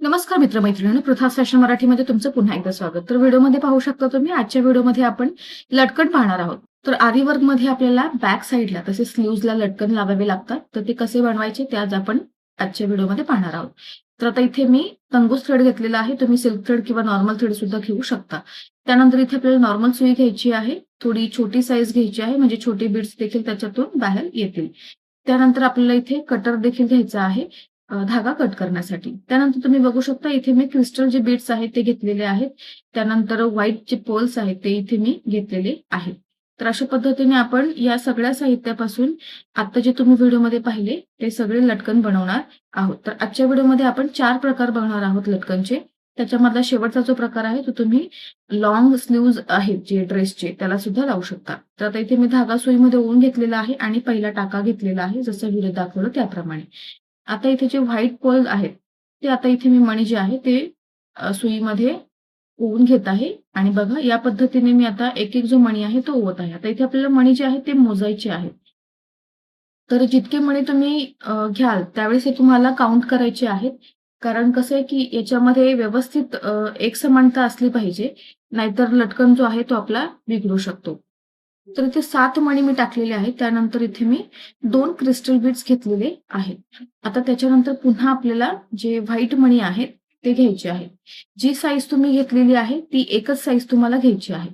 नमस्कार मित्रमैत्रिणींनो, प्रथा फॅशन मराठीमध्ये तुमचं पुन्हा एकदा स्वागत. तर व्हिडिओमध्ये पाहू शकता तुम्ही, आजच्या व्हिडिओमध्ये आपण लटकन पाहणार आहोत. तर आरी वर्कमध्ये आपल्याला बॅक साईडला तसेच स्लीव्हजला लटकन लावावे लागतात. तर ते कसे बनवायचे ते आज आपण आजच्या व्हिडिओमध्ये पाहणार आहोत. तर आता इथे मी तंगूस थ्रेड घेतलेला आहे. तुम्ही सिल्क थ्रेड किंवा नॉर्मल थ्रेड सुद्धा घेऊ शकता. त्यानंतर इथे आपल्याला नॉर्मल सुई घ्यायची आहे. थोडी छोटी साईज घ्यायची आहे, म्हणजे छोटे बीड्स देखील त्याच्यातून बाहेर येतील. त्यानंतर आपल्याला इथे कटर देखील घ्यायचा आहे. धागा कट करण्यासाठी. त्यानंतर तुम्ही बघू शकता इथे मी क्रिस्टल जे बीड्स आहेत ते घेतलेले आहेत. त्यानंतर व्हाईट जे पर्ल्स आहेत ते इथे मी घेतलेले आहेत. तर अशा पद्धतीने आपण या सगळ्या साहित्यापासून आता जे तुम्ही व्हिडिओमध्ये पाहिले ते सगळे लटकन बनवणार आहोत. तर आजच्या व्हिडिओमध्ये आपण 4 प्रकार बघणार आहोत लटकनचे. त्याच्यामधला शेवटचा जो प्रकार आहे तो तुम्ही लॉंग स्लीव्हज आहेत जे ड्रेसचे त्याला सुद्धा लावू शकता. तर आता इथे मी धागा सुईमध्ये ओवून घेतलेला आहे आणि पहिला टाका घेतलेला आहे जसं व्हिडिओ दाखवलं त्याप्रमाणे. आता इथे जे व्हाईट पर्ल आहेत, ते आता इथे मी मणी जे आहे ते सुईमध्ये ओवून घेत आहे आणि बघा या पद्धतीने मी आता एक-एक जो मणी आहे तो ओवत आहे. आता इथे आपल्याला मणी जे आहेत ते मोजायचे आहेत. तर जितके मणी तुम्ही घ्याल त्यावेळेस हे तुम्हाला काउंट करायचे आहेत. कारण कसं आहे की याच्यामध्ये व्यवस्थित एकसमानता असली पाहिजे. नाहीतर लटकन जो आहे तो आपला बिघडू शकतो. तर इथे 7 मणी मी टाकलेले आहेत. त्यानंतर इथे मी 2 क्रिस्टल बीड्स घेतलेले आहेत. आता त्याच्यानंतर पुन्हा आपल्याला जे व्हाईट मणी आहेत ते घ्यायचे आहेत. जी साईज तुम्ही घेतलेली आहे ती एकच साईज तुम्हाला घ्यायची आहे.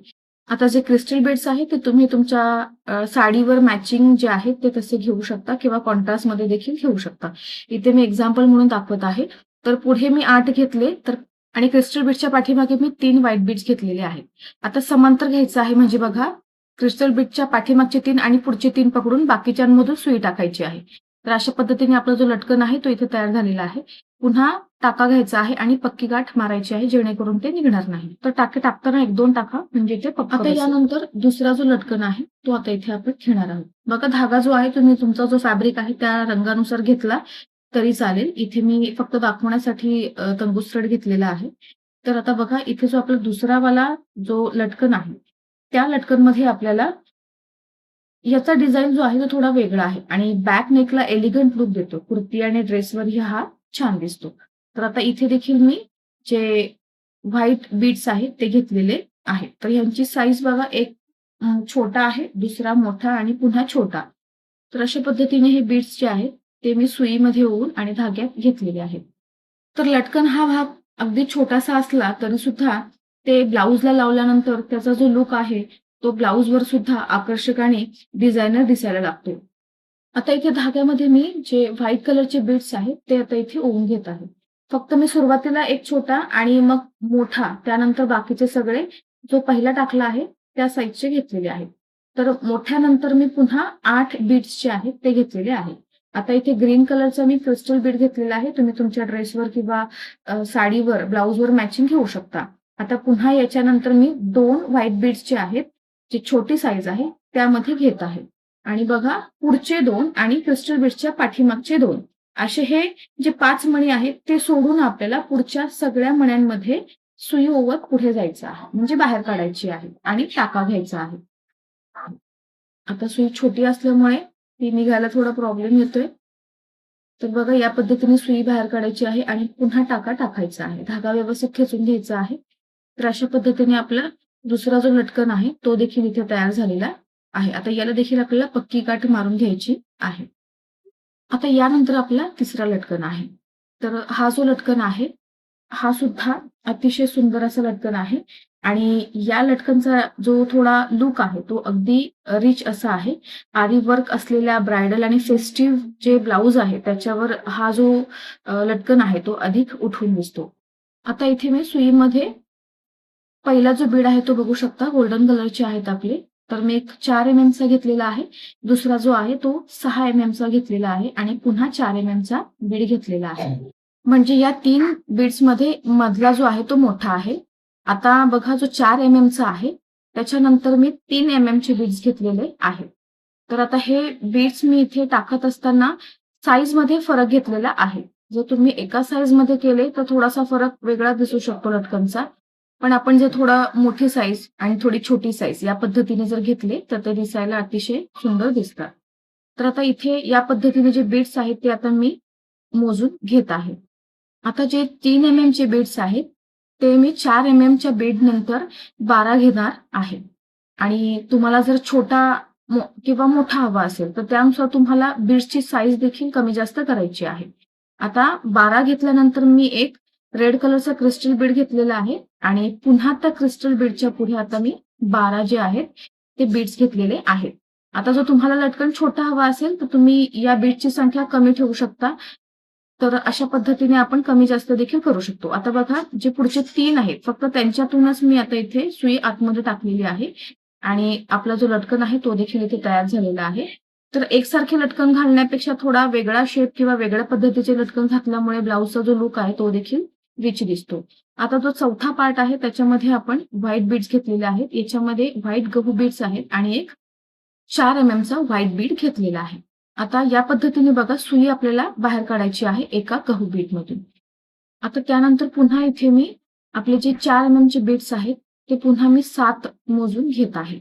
आता जे क्रिस्टल बीड्स आहेत ते तुम्ही तुमच्या साडीवर मॅचिंग जे आहेत ते तसे घेऊ शकता किंवा कॉन्ट्रास्टमध्ये देखील घेऊ शकता. इथे मी एक्झाम्पल म्हणून दाखवत आहे. तर पुढे मी 8 घेतले तर आणि क्रिस्टल बीड्सच्या पाठीमागे मी 3 व्हाईट बीड्स घेतलेले आहेत. आता समांतर घ्यायचं आहे म्हणजे बघा क्रिस्टल बीडच्या पाठीमागचे 3 आणि पुढचे 3 पकडून बाकीच्यांमधून सुई टाकायची आहे. तर अशा पद्धतीने आपला जो लटकन आहे तो इथे तयार झालेला आहे. पुन्हा टाका घ्यायचा आहे आणि पक्की गाठ मारायची आहे जेणेकरून ते निघणार नाही. तर टाके टाकताना 1-2 टाका म्हणजे ते पक्क आता यानंतर दुसरा जो लटकन आहे तो आता इथे आपण घेणार आहोत. बघा धागा जो आहे तुम्ही तुमचा जो फॅब्रिक आहे त्या रंगानुसार घेतला तरी चालेल. इथे मी फक्त दाखवण्यासाठी तंगूस थ्रेड घेतलेला आहे. तर आता बघा इथे जो आपला दुसरा वाला जो लटकन आहे त्या लटकनमध्ये आपल्याला याचा डिझाइन जो आहे तो थोडा वेगळा आहे आणि बॅक नेकला एलिगंट लुक देतो. कुर्ती आणि ड्रेसवरही हा छान दिसतो. तर आता इथे देखील मी जे व्हाईट बीड्स आहेत ते घेतलेले आहेत. तर ह्यांची साईज बघा एक छोटा आहे, दुसरा मोठा आणि पुन्हा छोटा. तर अशा पद्धतीने हे बीड्स जे आहेत ते मी सुईमध्ये ओवून आणि धाग्यात घेतलेले आहेत. तर लटकन हा भाग अगदी छोटासा असला तरी सुद्धा ते ब्लाउजला लावल्यानंतर त्याचा जो लुक आहे तो ब्लाउजवर सुद्धा आकर्षक आणि डिझायनर दिसायला लागतो. आता इथे धाग्यामध्ये मी जे व्हाईट कलरचे बीड्स आहेत ते आता इथे ओवून घेत आहे. फक्त मी सुरुवातीला एक छोटा आणि मग मोठा त्यानंतर बाकीचे सगळे जो पहिला टाकला आहे त्या साइजचे घेतलेले आहेत. तर मोठ्यानंतर मी पुन्हा 8 बीड्स जे आहेत ते घेतलेले आहेत. आता इथे ग्रीन कलरचा मी क्रिस्टल बीड घेतलेला आहे. तुम्ही तुमच्या ड्रेसवर किंवा साडीवर, ब्लाउजवर मॅचिंग घेऊ शकता. आता पुन्हा याच्यानंतर मी 2 व्हाईट बीड्स जे आहेत, जी छोटी साईज आहे त्यामध्ये घेत आहे. आणि बघा पुढचे 2 आणि क्रिस्टल बीड्सच्या पाठीमागचे 2 असे हे जे 5 मणी आहेत ते सोडून आपल्याला पुढच्या सगळ्या मण्यांमध्ये सुई ओवत पुढे जायचं आहे. म्हणजे बाहेर काढायची आहे आणि टाका घ्यायचा आहे. आता सुई छोटी असल्यामुळे ती निघायला थोडा प्रॉब्लेम येतोय. तर बघा या पद्धतीने सुई बाहेर काढायची आहे आणि पुन्हा टाका टाकायचा आहे. धागा व्यवस्थित खेचून घ्यायचा आहे. तर अशा पद्धतीने आपला दुसरा जो लटकन आहे तो देखील इथे तयार झालेला आहे. आता याला देखील आपल्याला पक्की गाठ मारून घ्यायची आहे. आता यानंतर आपला तिसरा लटकन आहे. तर हा जो लटकन आहे हा सुद्धा अतिशय सुंदर असा लटकन आहे आणि या लटकनचा जो थोडा लुक आहे तो अगदी रिच असा आहे. आरी वर्क असलेल्या ब्रायडल आणि फेस्टिव्ह जे ब्लाउज आहे त्याच्यावर हा जो लटकन आहे तो अधिक उठून दिसतो. आता इथे मी सुईमध्ये पहिला जो बीड आहे तो बघू शकता गोल्डन कलरचे आहेत आपले. तर मी एक 4 mm चा घेतलेला आहे. दुसरा जो आहे तो 6 mm चा घेतलेला आहे आणि पुन्हा 4 mm चा बीड घेतलेला आहे. म्हणजे या 3 बीड्समध्ये मधला जो आहे तो मोठा आहे. आता बघा जो 4 mm चा आहे त्याच्यानंतर मी 3 mm चे बीड्स घेतलेले आहेत. तर आता हे बीड्स मी इथे टाकत असताना साईजमध्ये फरक घेतलेला आहे. जर तुम्ही एका साईजमध्ये केले तर थोडासा फरक वेगळा दिसू शकतो लटकनचा. पण आपण जर थोडा मोठी साईज आणि थोडी छोटी साईज या पद्धतीने जर घेतले तर ते दिसायला अतिशय सुंदर दिसतात. तर आता इथे या पद्धतीने जे बीड्स आहेत ते आता मी मोजून घेत आहे. आता जे 3 चे बीड्स आहेत, ते मी 4 च्या बीड नंतर 12 घेणार आहे. आणि तुम्हाला जर छोटा किंवा मोठा हवा असेल, तर त्यानुसार तुम्हाला बीड्सची साईज देखील कमी जास्त करायची आहे. आता 12 घेतल्यानंतर मी एक रेड कलरचा क्रिस्टल बीड घेतलेला आहे आणि पुन्हा त्या क्रिस्टल बीडच्या पुढे आता मी 12 जे आहेत, ते बीड्स घेतलेले आहेत. आता जर तुम्हाला लटकन छोटा हवा असेल, तर तुम्ही या बीडची संख्या कमी ठेवू शकता. तर अशा पद्धतीने आपण कमी जास्त देखील करू शकतो. आता बघा जे पुढचे 3 आहेत, फक्त त्यांच्यातूनच मी आता इथे सुई आतमध्ये टाकलेली आहे आणि आपला जो लटकन आहे तो देखील इथे तयार झालेला आहे. तर एकसारखे लटकन घालण्यापेक्षा थोडा वेगळा शेप किंवा वेगळ्या पद्धतीचे लटकन घातल्यामुळे ब्लाउजचा जो लूक आहे तो देखील रिच दिसतो. आता जो चौथा पार्ट आहे त्याच्यामध्ये आपण व्हाईट बीड्स घेतलेले आहेत. याच्यामध्ये व्हाईट गहू बीड्स आहेत आणि एक 4 चा व्हाईट बीड घेतलेला आहे. आता या पद्धतीने बघा सुई आपल्याला बाहेर काढायची आहे एका गहू बीडमधून. आता त्यानंतर पुन्हा इथे मी आपले जे 4 चे बीड्स आहेत, ते पुन्हा मी 7 मोजून घेत आहे.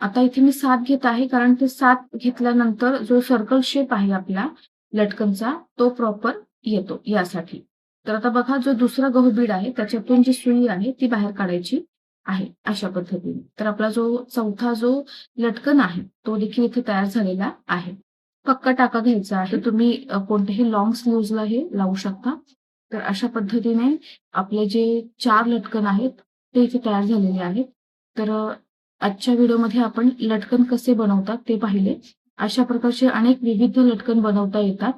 आता इथे मी 7 घेत आहे कारण ते 7 घेतल्यानंतर जो सर्कल शेप आहे आपला लटकनचा तो प्रॉपर येतो यासाठी. तर आता बघा जो दुसरा गहू बीड आहे त्याच्यातून जी सुई आहे ती बाहेर काढायची आहे अशा पद्धतीने. तर आपला जो चौथा जो लटकन आहे तो देखील इथे तयार झालेला आहे. पक्का टाका घ्यायचा आहे. तर तुम्ही कोणत्याही लाँग स्लीव्हजला हे लावू शकता. तर अशा पद्धतीने आपले जे 4 लटकन आहेत ते इथे तयार झालेले आहेत. तर आजच्या व्हिडिओमध्ये आपण लटकन कसे बनवतात ते पाहिले. अशा प्रकारचे अनेक विविध लटकन बनवता येतात.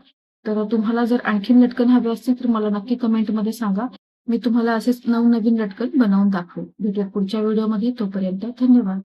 तर तुम्हाला जर आणखीन लटकन हवे असतील तर मला नक्की कमेंटमध्ये सांगा. मी तुम्हाला असेच नवनवीन लटकन बनवून दाखवेन. भेटूयात पुढच्या व्हिडिओमध्ये. तोपर्यंत धन्यवाद.